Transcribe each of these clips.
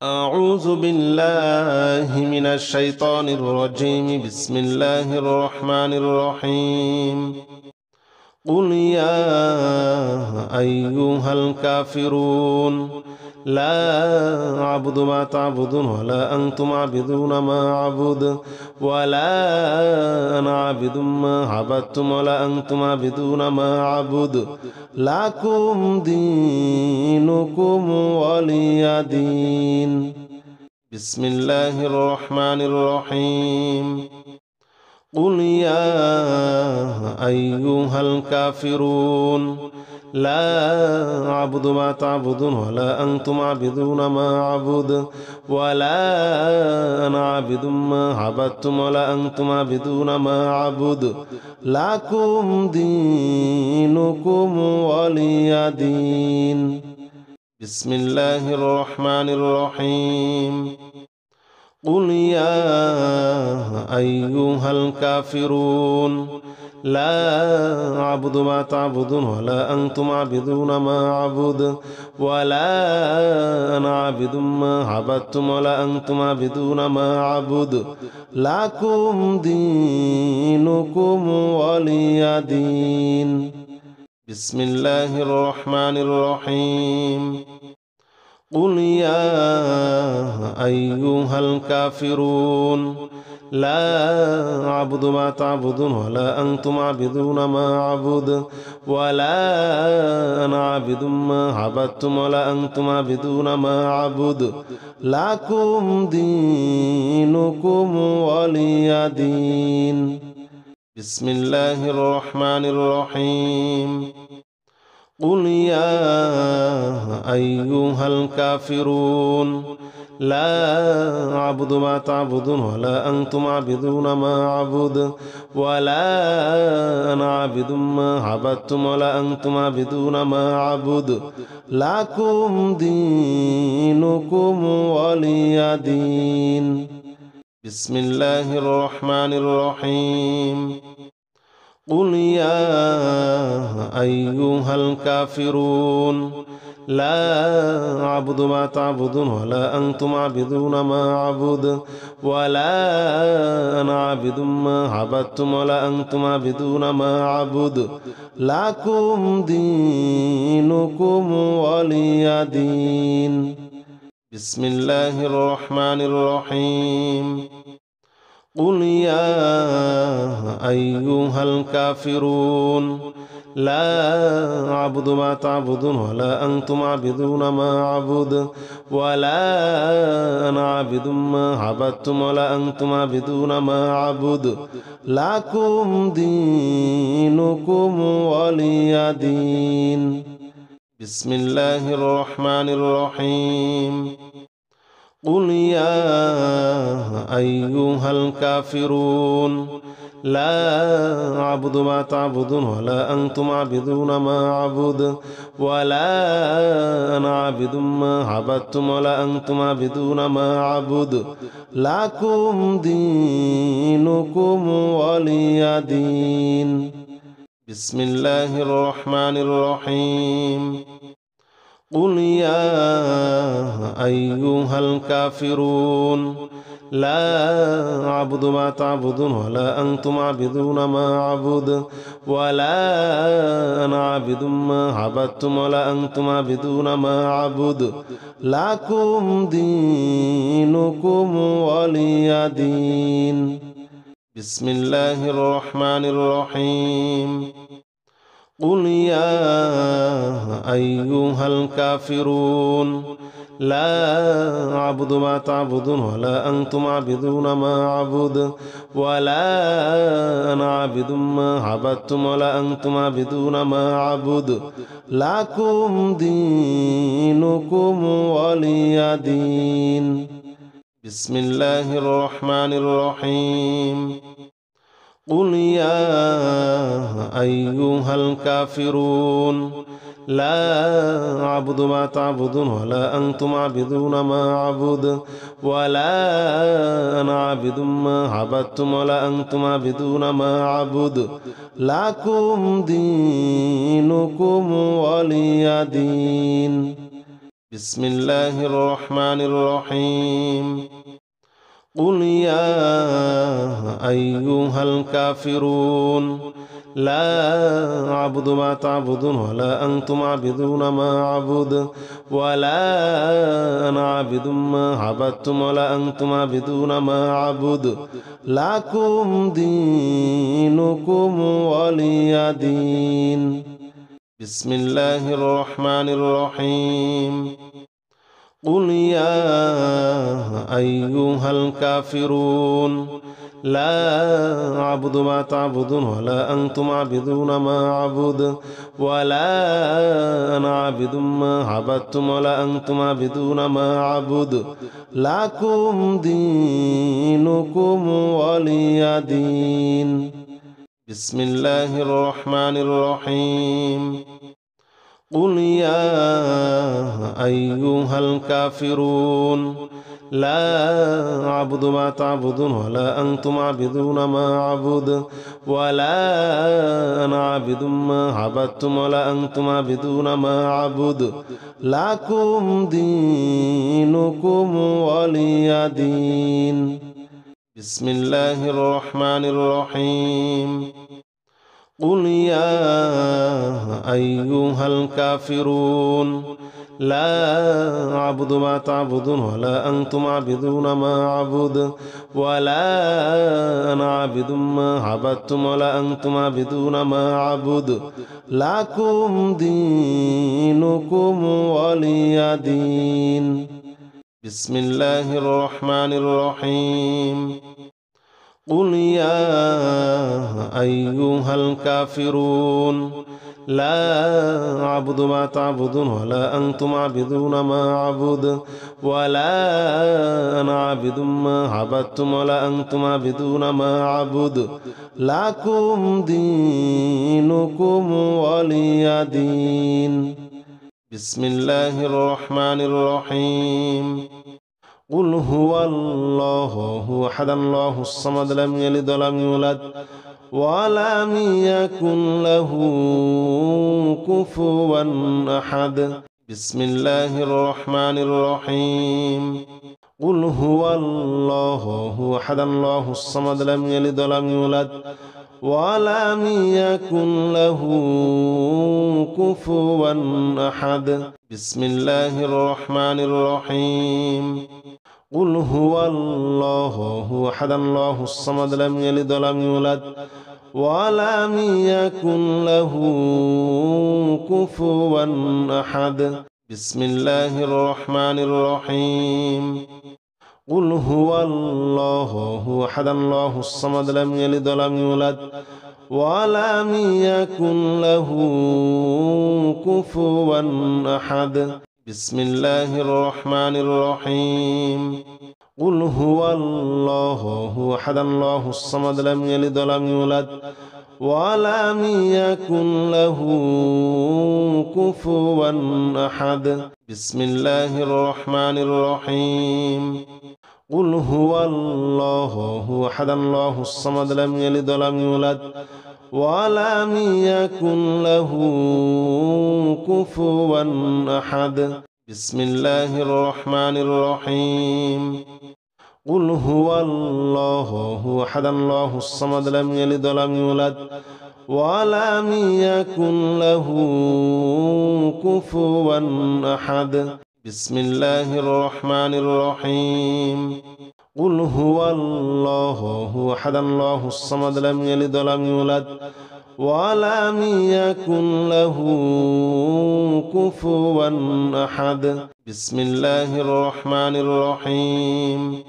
أعوذ بالله من الشيطان الرجيم. بسم الله الرحمن الرحيم. قل يا أيها الكافرون لا أعبد ما تعبدون ولا أنتم عابدون ما أعبد ولا أنا عابد ما عبدتم ولا أنتم عابدون ما أعبد لكم دينكم ولي دين. بسم الله الرحمن الرحيم. قل يا أيها الكافرون لا أعبد ما تعبدون ولا أنتم عابدون ما أعبد ولا أنا عابد ما عبدتم ولا أنتم عابدون ما أعبد لكم دينكم ولي دين. بسم الله الرحمن الرحيم. قل يا أيها الكافرون لا أعبد ما تعبدون ولا أنتم عابدون ما أعبد ولا أنا عابد ما عبدتم ولا أنتم عابدون ما أعبد لكم دينكم ولي دين. بسم الله الرحمن الرحيم. قل يا أيها الكافرون لا أعبد ما تعبدون ولا أنتم عابدون ما أعبد ولا أنا عابد ما عبدتم ولا أنتم عابدون ما أعبد لكم دينكم ولي دين. بسم الله الرحمن الرحيم. قل يا أيها الكافرون لا أعبد ما تعبدون ولا أنتم عابدون ما أعبد ولا أنا عابد ما عبدتم ولا أنتم عابدون ما أعبد لكم دينكم ولي دين. بسم الله الرحمن الرحيم. قل يا أيها الكافرون لا أعبد ما تعبدون ولا أنتم عابدون ما أعبد ولا أنا عابد ما عبدتم ولا أنتم عابدون ما أعبد لكم دينكم ولي دين. بسم الله الرحمن الرحيم. قل يا أيها الكافرون لا أعبد ما تعبدون ولا أنتم عابدون ما أعبد ولا أنا عابد ما عبدتم ولا أنتم عابدون ما أعبد لكم دينكم ولي دين. بسم الله الرحمن الرحيم. قل يا أيها الكافرون لا أعبد ما تعبدون ولا أنتم عابدون ما أعبد ولا أنا عابد ما عبدتم ولا أنتم عابدون ما أعبد لكم دينكم ولي دين. بسم الله الرحمن الرحيم. قل يا أيها الكافرون لا أعبد ما تعبدون ولا أنتم عابدون ما أعبد ولا أنا عابد ما عبدتم ولا أنتم عابدون ما أعبد لكم دينكم ولي دين. بسم الله الرحمن الرحيم. قل يا أيها الكافرون لا أعبد ما تعبدون ولا أنتم عابدون ما أعبد ولا أنا عابد ما عبدتم ولا أنتم عابدون ما أعبد لكم دينكم ولي دين. بسم الله الرحمن الرحيم. قل يا أيها الكافرون لا أعبد ما تعبدون ولا أنتم عابدون ما أعبد ولا أنا عابد ما عبدتم ولا أنتم عابدون ما أعبد لكم دينكم ولي دين. بسم الله الرحمن الرحيم قل يا أيها الكافرون لا أعبد ما تعبدون ولا أنتم عابدون ما أعبد ولا أنا عابد ما عبدتم ولا أنتم عابدون ما أعبد لكم دينكم ولي دين بسم الله الرحمن الرحيم قل يا أيها الكافرون لا أعبد ما تعبدون ولا أنتم عابدون ما أعبد ولا أنا عابد ما عبدتم ولا أنتم عابدون ما أعبد لكم دينكم ولي دين بسم الله الرحمن الرحيم قل يا أيها الكافرون لا أعبد ما تعبدون ولا أنتم عابدون ما أعبد ولا أنا عابد ما عبدتم ولا أنتم عابدون ما أعبد لكم دينكم ولي دين بسم الله الرحمن الرحيم قل يا أيها الكافرون لا أعبد ما تعبدون ولا أنتم عابدون ما أعبد ولا أنا عابد ما عبدتم ولا أنتم عابدون ما أعبد لكم دينكم ولي دين بسم الله الرحمن الرحيم قل يا أيها الكافرون لا أعبد ما تعبدون ولا أنتم عابدون ما أعبد ولا أنا عابد ما عبدتم ولا أنتم عابدون ما أعبد لكم دينكم ولي دين بسم الله الرحمن الرحيم قل هو الله أحد الله الصمد لم يلد ولم يولد ولم يكن له كفوا أحد بسم الله الرحمن الرحيم قل هو الله أحد الله الصمد لم يلد ولم يولد ولم يكن له كفوا أحد بسم الله الرحمن الرحيم قل هو الله أحد الله الصمد لم يلد ولم يولد ولم يكن له كفوا أحد بسم الله الرحمن الرحيم قل هو الله أحد الله الصمد لم يلد ولم يولد ولم يكن له كفوا أحد بسم الله الرحمن الرحيم قل هو الله أحد الله الصمد لم يلد ولم يولد ولم يكن له كفوا أحد بسم الله الرحمن الرحيم قل هو الله أحد الله الصمد لم يلد ولم يولد ولم يكن له كفوا أحد بسم الله الرحمن الرحيم قل هو الله أحد الله الصمد لم يلد ولم يولد ولم يكن له كفوا أحد بسم الله الرحمن الرحيم قل هو الله أحد الله الصمد لم يلد ولم يولد ولم يكن له كفوا أحد بسم الله الرحمن الرحيم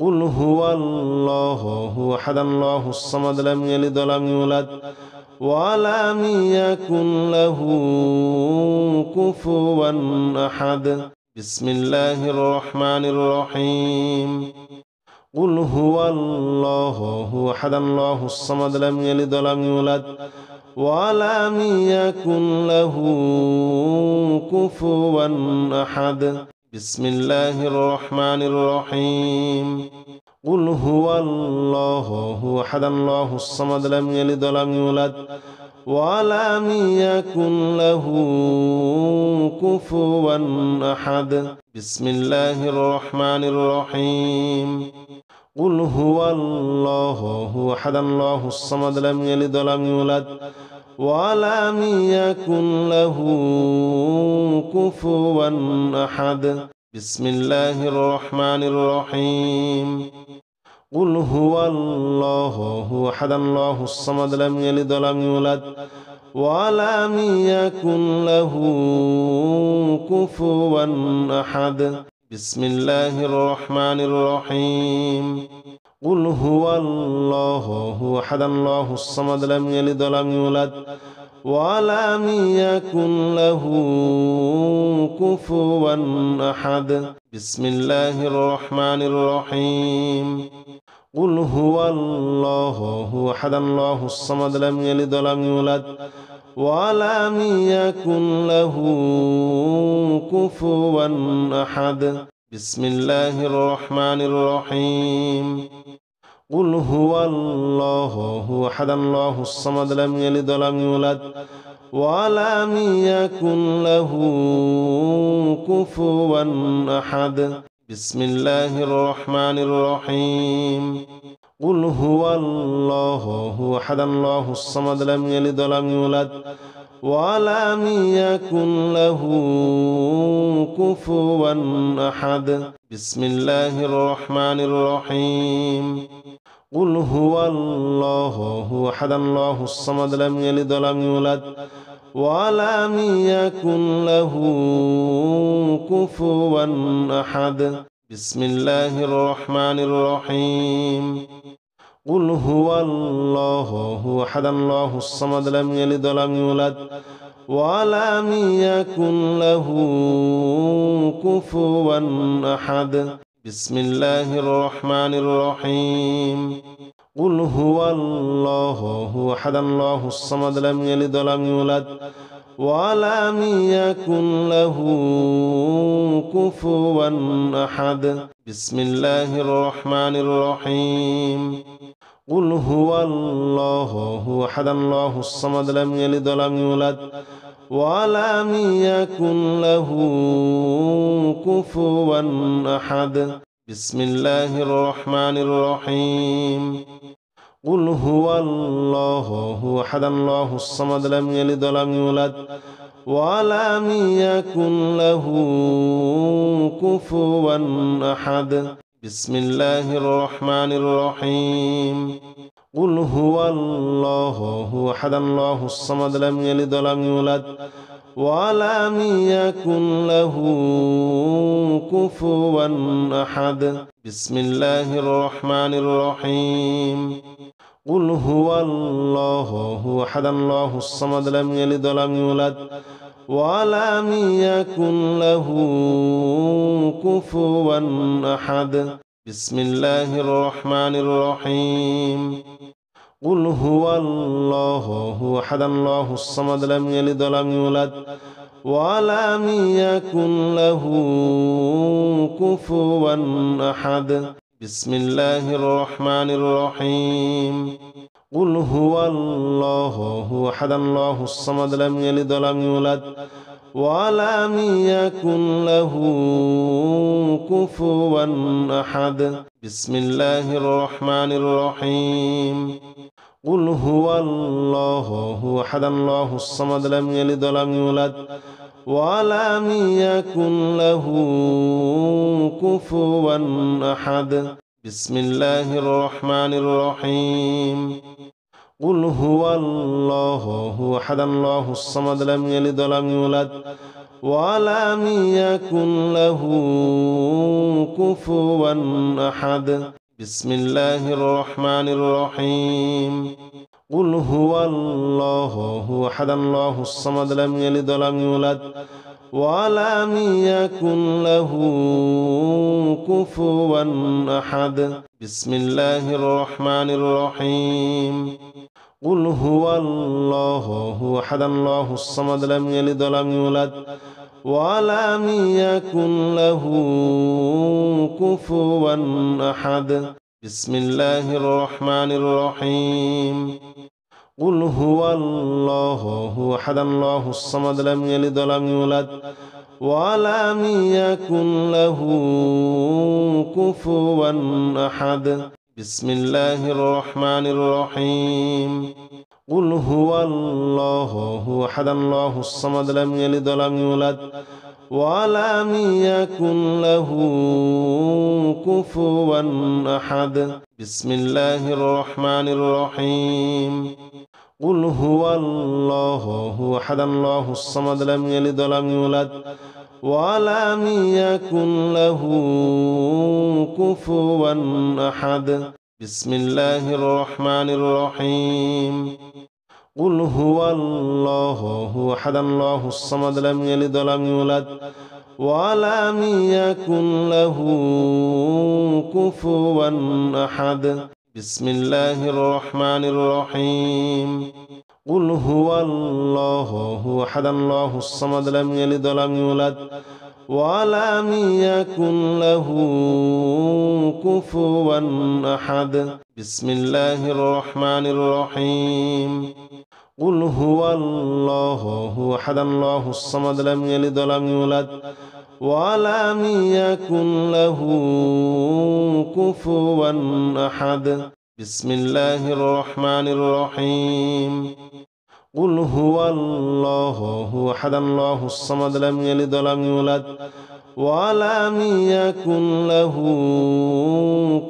قل هو الله أحد الله الصمد لم يلد ولم يولد ولم يكن له كفوا أحد بسم الله الرحمن الرحيم قل هو الله أحد الله الصمد لم يلد ولم يولد ولم يكن له كفوا أحد بسم الله الرحمن الرحيم قل هو الله أحد الله الصمد لم يلد ولم يولد ولم يكن له كفوا أحد. بسم الله الرحمن الرحيم. قل هو الله أحد الله الصمد لم يلد ولم يولد ولم يكن له كفوا أحد. بسم الله الرحمن الرحيم. قل هو الله أحد الله الصمد لم يلد ولم يولد ولم يكن له كفوا أحد. بسم الله الرحمن الرحيم. قل هو الله أحد الله الصمد لم يلد ولم يولد ولم يكن له كفوا أحد. بسم الله الرحمن الرحيم. قل هو الله أحد الله الصمد لم يلد ولم يولد ولم يكن له كفوا أحد. بسم الله الرحمن الرحيم. قل هو الله أحد الله الصمد لم يلد ولم يولد ولم يكن له كفوا أحد. بسم الله الرحمن الرحيم. قل هو الله أحد الله الصمد لم يلد ولم يولد ولم يكن له كفوا أحد. بسم الله الرحمن الرحيم. قل هو الله أحد الله الصمد لم يلد ولم يولد ولم يكن له كفوا أحد. بسم الله الرحمن الرحيم. قل هو الله أحد الله الصمد لم يلد ولم يولد ولم يكن له كفوا أحد. بسم الله الرحمن الرحيم. قل هو الله أحد الله الصمد لم يلد ولم يولد ولم يكن له كفوا أحد. بسم الله الرحمن الرحيم. قل هو الله أحد الله الصمد لم يلد ولم يولد ولم يكن له كفوا أحد. بسم الله الرحمن الرحيم. قل هو الله أحد الله الصمد لم يلد ولم يولد ولم يكن له كفوا أحد. بسم الله الرحمن الرحيم. قل هو الله أحد الله الصمد لم يلد ولم يولد ولم يكن له كفوا أحد. بسم الله الرحمن الرحيم. قل هو الله أحد الله الصمد لم يلد ولم يولد ولم يكن له كفوا أحد. بسم الله الرحمن الرحيم. قل هو الله أحد الله الصمد لم يلد ولم يولد ولم يكن له كفوا أحد. بسم الله الرحمن الرحيم. قل هو الله أحد الله الصمد لم يلد ولم يولد ولم يكن له كفوا أحد. بسم الله الرحمن الرحيم. قل هو الله أحد الله الصمد لم يلد ولم يولد ولم يكن له كفوا أحد. بسم الله الرحمن الرحيم. قل هو الله أحد الله الصمد لم يلد ولم يولد ولم يكن له كفوا أحد. بسم الله الرحمن الرحيم. قل هو الله أحد الله الصمد لم يلد ولم يولد ولم يكن له كفوا أحد. بسم الله الرحمن الرحيم. قل هو الله أحد الله الصمد لم يلد ولم يولد ولم يكن له كفوا أحد. بسم الله الرحمن الرحيم. قل هو الله أحد الله الصمد لم يلد ولم يولد ولم يكن له كفوا أحد بسم الله الرحمن الرحيم قل هو الله أحد الله الصمد لم يلد ولم يولد ولم يكن له كفوا أحد بسم الله الرحمن الرحيم قل هو الله أحد الله الصمد لم يلد ولم يولد ولم يكن له كفوا أحد بسم الله الرحمن الرحيم قل هو الله أحد الله الصمد لم يلد ولم يولد ولم يكن له كفوا أحد بسم الله الرحمن الرحيم قل هو الله أحد الله الصمد لم يلد ولم يولد ولم يكن له كفوا أحد بسم الله الرحمن الرحيم قل هو الله أحد الله الصمد لم يلد ولم يولد ولم يكن له كفوا أحد بسم الله الرحمن الرحيم قل هو الله أحد الله الصمد لم يلد ولم يولد ولم يكن له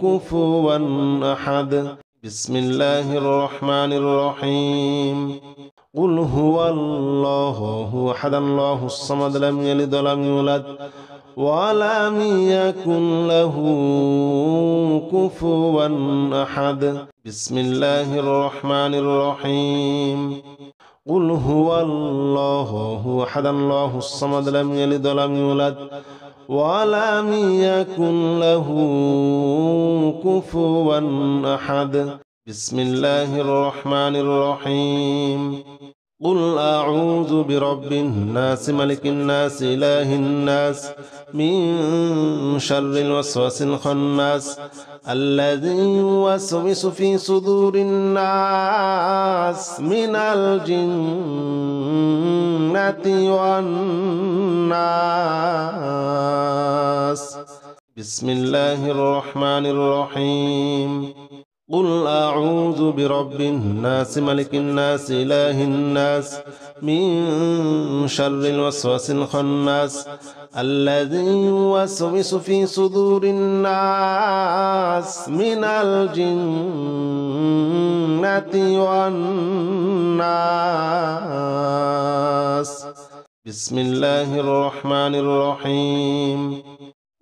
كفوا أحد بسم الله الرحمن الرحيم قل هو الله أحد الله الصمد لم يلد ولم يولد ولم يكن له كفوا أحد بسم الله الرحمن الرحيم قل هو الله أحد الله الصمد لم يلد ولم يولد ولم يكن له كفوا أحد بسم الله الرحمن الرحيم قل أعوذ برب الناس ملك الناس إله الناس من شر الوسواس الخناس الذي يوسوس في صدور الناس من الجنة والناس بسم الله الرحمن الرحيم قل أعوذ برب الناس ملك الناس إله الناس من شر الوسواس الخناس الذي يوسوس في صدور الناس من الجنة والناس بسم الله الرحمن الرحيم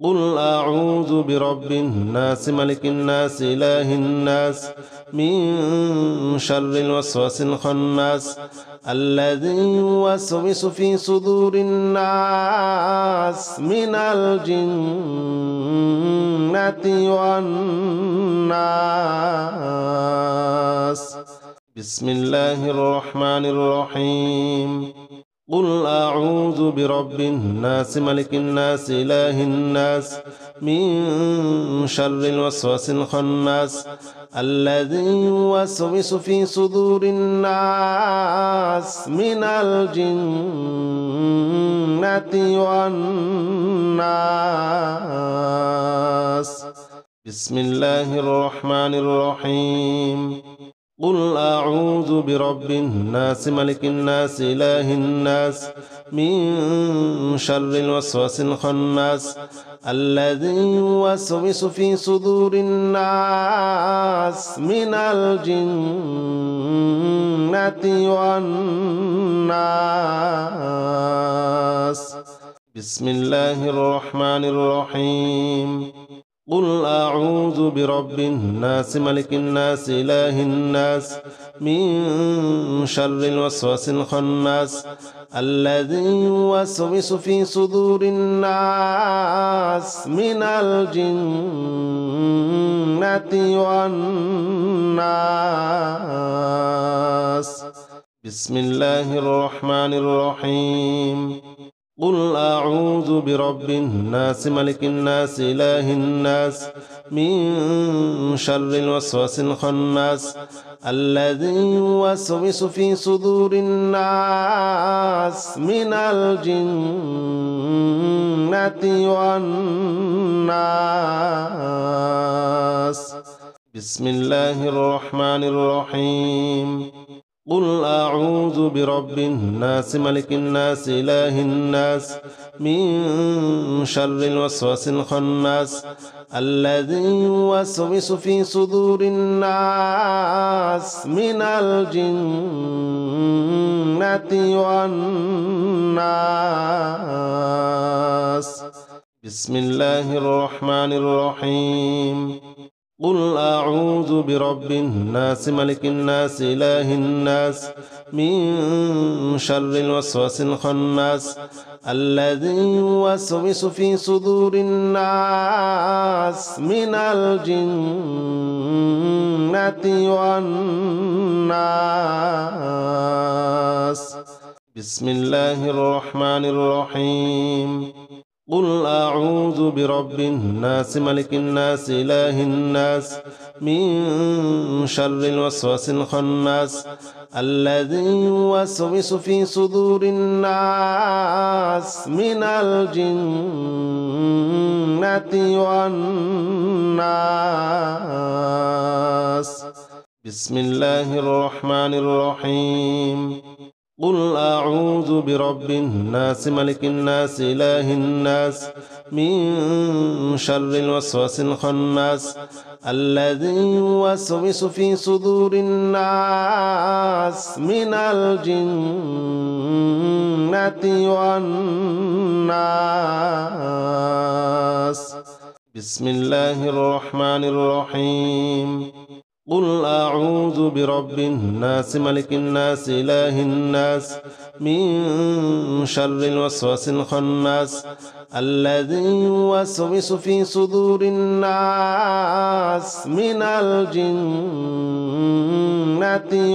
قل أعوذ برب الناس ملك الناس إله الناس من شر الوسواس الخناس الذي يوسوس في صدور الناس من الجنة والناس بسم الله الرحمن الرحيم قل أعوذ برب الناس ملك الناس إله الناس من شر الوسواس الخناس الذي يوسوس في صدور الناس من الجنة والناس بسم الله الرحمن الرحيم قل أعوذ برب الناس ملك الناس إله الناس من شر الوسواس الخناس الذي يوسوس في صدور الناس من الجنة والناس بسم الله الرحمن الرحيم قل أعوذ برب الناس ملك الناس إله الناس من شر الوسواس الخناس الذي يوسوس في صدور الناس من الجنة والناس بسم الله الرحمن الرحيم قل أعوذ برب الناس ملك الناس إله الناس من شر الوسواس الخناس الذي يوسوس في صدور الناس من الجنة والناس. بسم الله الرحمن الرحيم. قل أعوذ برب الناس ملك الناس إله الناس من شر الوسواس الخناس الذي يوسوس في صدور الناس من الجنة والناس. بسم الله الرحمن الرحيم. قل أعوذ برب الناس ملك الناس إله الناس من شر الوسواس الخناس الذي يوسوس في صدور الناس من الجنة والناس. بسم الله الرحمن الرحيم. قل أعوذ برب الناس ملك الناس إله الناس من شر الوسواس الخناس الذي يوسوس في صدور الناس من الجنة والناس. بسم الله الرحمن الرحيم. قل أعوذ برب الناس ملك الناس إله الناس من شر الوسواس الخناس الذي يوسوس في صدور الناس من الجنة والناس. بسم الله الرحمن الرحيم. قل أعوذ برب الناس ملك الناس إله الناس من شر الوسواس الخناس الذي يوسوس في صدور الناس من الجنة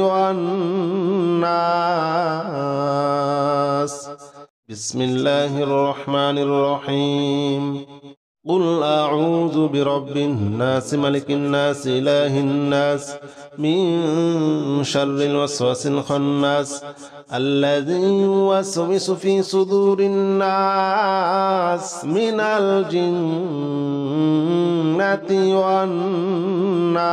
والناس. بسم الله الرحمن الرحيم. قل أعوذ برب الناس ملك الناس إله الناس من شر الوسواس الخناس الذي يوسوس في صدور الناس من الجنة والناس.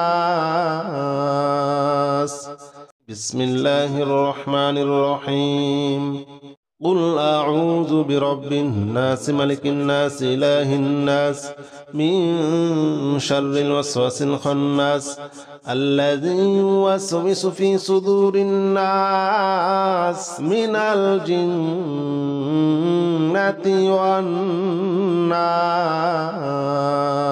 بسم الله الرحمن الرحيم. قل أعوذ برب الناس ملك الناس إله الناس من شر الوسواس الخناس الذي يوسوس في صدور الناس من الجنة والناس.